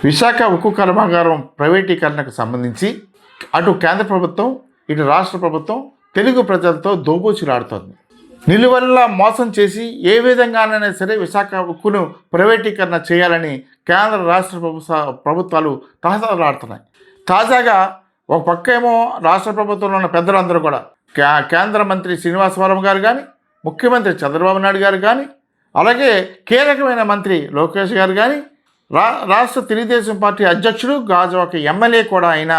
విశాఖ ఉక్కు కర్మాగారం ప్రైవేటీకరణకు సంబంధించి అటు కేంద్ర ప్రభుత్వం ఇటు రాష్ట్ర ప్రభుత్వం తెలుగు ప్రజలతో దోబూచులాడుతోంది. నిలువెల్లా మోసం చేసి ఏ విధంగానైనా సరే విశాఖ ఉక్కును ప్రైవేటీకరణ చేయాలని కేంద్ర రాష్ట్ర ప్రభుత్వాలు తహతలాడుతున్నాయి. తాజాగా ఒక పక్క ఏమో రాష్ట్ర ప్రభుత్వంలో ఉన్న పెద్దలందరూ కూడా కేంద్ర మంత్రి శ్రీనివాసవరం గారు కానీ, ముఖ్యమంత్రి చంద్రబాబు నాయుడు గారు కానీ, అలాగే కీలకమైన మంత్రి లోకేష్ గారు కానీ, రాష్ట్ర తెలుగుదేశం పార్టీ అధ్యక్షుడు గాజువాక ఎమ్మెల్యే కూడా అయిన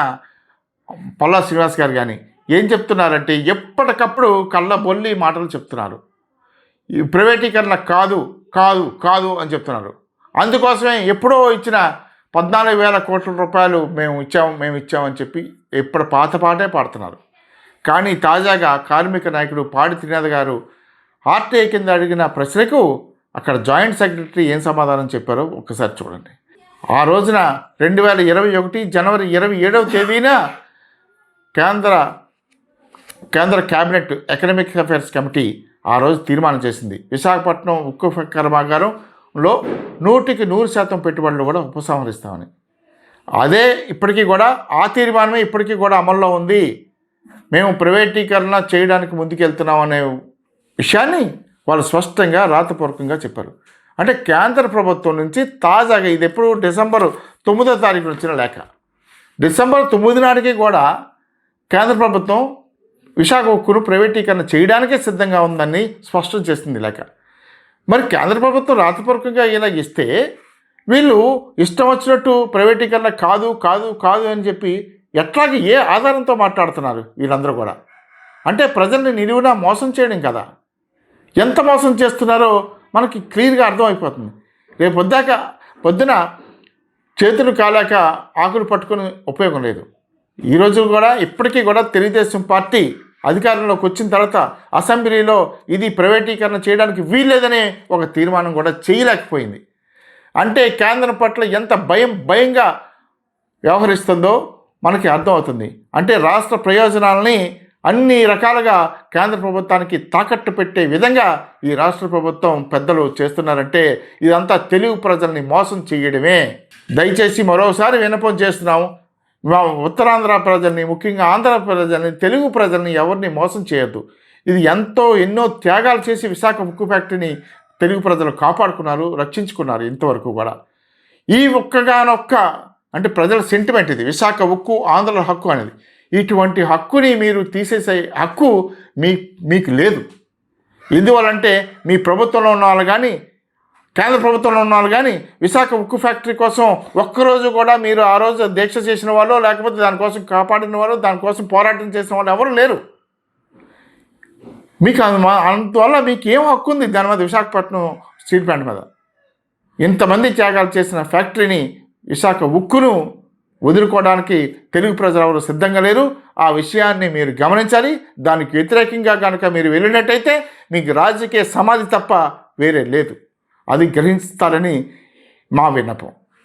పల్లా శ్రీనివాస్ గారు కానీ ఏం చెప్తున్నారంటే ఎప్పటికప్పుడు కళ్ళబొల్లి మాటలు చెప్తున్నారు. ఈ ప్రైవేటీకరణ కాదు కాదు కాదు అని చెప్తున్నారు. అందుకోసమే ఎప్పుడో ఇచ్చిన 14,000 కోట్ల రూపాయలు మేము ఇచ్చామని చెప్పి ఎప్పుడు పాత పాటే పాడుతున్నారు. కానీ తాజాగా కార్మిక నాయకుడు పాడి త్రినాథ్ గారు ఆర్టీఐ కింద అడిగిన ప్రశ్నకు అక్కడ జాయింట్ సెక్రటరీ ఏం సమాధానం చెప్పారో ఒక్కసారి చూడండి. ఆ రోజున 2021 జనవరి 27వ తేదీన కేంద్ర క్యాబినెట్ ఎకనామిక్ అఫైర్స్ కమిటీ ఆ రోజు తీర్మానం చేసింది. విశాఖపట్నం ఉక్కు కర్మాగారంలో 100% పెట్టుబడులు కూడా ఉపసంహరిస్తామని. అదే ఇప్పటికీ కూడా ఆ తీర్మానమే ఇప్పటికీ కూడా అమల్లో ఉంది. మేము ప్రైవేటీకరణ చేయడానికి ముందుకెళ్తున్నాం అనే విషయాన్ని వాళ్ళు స్పష్టంగా రాతపూర్వకంగా చెప్పారు. అంటే కేంద్ర ప్రభుత్వం నుంచి తాజాగా ఇది ఎప్పుడు డిసెంబర్ 9వ తారీఖున వచ్చిన లేఖ. డిసెంబర్ 9 నాటికి కూడా కేంద్ర ప్రభుత్వం విశాఖ ఉక్కును ప్రైవేటీకరణ చేయడానికే సిద్ధంగా ఉందని స్పష్టం చేస్తుంది లేఖ. మరి కేంద్ర ప్రభుత్వం రాతపూర్వకంగా ఇలా ఇస్తే వీళ్ళు ఇష్టం వచ్చినట్టు ప్రైవేటీకరణ కాదు కాదు కాదు అని చెప్పి ఎట్లాగే ఏ ఆధారంతో మాట్లాడుతున్నారు వీళ్ళందరూ కూడా? అంటే ప్రజల్ని నిలువునా మోసం చేయడం కదా. ఎంత మోసం చేస్తున్నారో మనకి క్లియర్గా అర్థమైపోతుంది. రేపు పొద్దున చేతులు కాలాక ఆకులు పట్టుకుని ఉపయోగం లేదు. ఈరోజు కూడా ఇప్పటికీ కూడా తెలుగుదేశం పార్టీ అధికారంలోకి వచ్చిన తర్వాత అసెంబ్లీలో ఇది ప్రైవేటీకరణ చేయడానికి వీల్లేదనే ఒక తీర్మానం కూడా చేయలేకపోయింది. అంటే కేంద్రం పట్ల ఎంత భయంగా వ్యవహరిస్తుందో మనకి అర్థమవుతుంది. అంటే రాష్ట్ర ప్రయోజనాలని అన్ని రకాలుగా కేంద్ర ప్రభుత్వానికి తాకట్టు పెట్టే విధంగా ఈ రాష్ట్ర ప్రభుత్వం పెద్దలు చేస్తున్నారంటే ఇదంతా తెలుగు ప్రజల్ని మోసం చేయడమే. దయచేసి మరోసారి విన్నపం చేస్తున్నాము, మా ఉత్తరాంధ్ర ప్రజల్ని, ముఖ్యంగా ఆంధ్ర ప్రజల్ని, తెలుగు ప్రజల్ని ఎవరిని మోసం చేయొద్దు. ఇది ఎన్నో త్యాగాలు చేసి విశాఖ ఉక్కు ఫ్యాక్టరీని తెలుగు ప్రజలు కాపాడుకున్నారు, రక్షించుకున్నారు. ఇంతవరకు కూడా ఈ ఒక్కగానొక్క అంటే ప్రజల సెంటిమెంట్ ఇది. విశాఖ ఉక్కు ఆంధ్రుల హక్కు అనేది. ఇటువంటి హక్కుని మీరు తీసేసే హక్కు మీకు లేదు. ఎందువల్లంటే మీ ప్రభుత్వంలో ఉన్న వాళ్ళు కానీ, కేంద్ర ప్రభుత్వంలో ఉన్న వాళ్ళు కానీ విశాఖ ఉక్కు ఫ్యాక్టరీ కోసం ఒక్కరోజు కూడా మీరు ఆ రోజు దీక్ష చేసిన వాళ్ళు, లేకపోతే దానికోసం కాపాడిన వాళ్ళు, దానికోసం పోరాటం చేసిన వాళ్ళు ఎవరు లేరు. మీకు అందువల్ల మీకు ఏం హక్కు ఉంది దాని మీద? విశాఖపట్నం స్టీల్ ప్లాంట్ మీద ఇంతమంది త్యాగాలు చేసిన ఫ్యాక్టరీని, విశాఖ ఉక్కును వదులుకోవడానికి తెలుగు ప్రజలు ఎవరు సిద్ధంగా లేరు. ఆ విషయాన్ని మీరు గమనించాలి. దానికి వ్యతిరేకంగా కనుక మీరు వెళ్ళినట్టయితే మీకు రాజకీయ సమాధి తప్ప వేరే లేదు. అది గ్రహిస్తారని మా విన్నపం.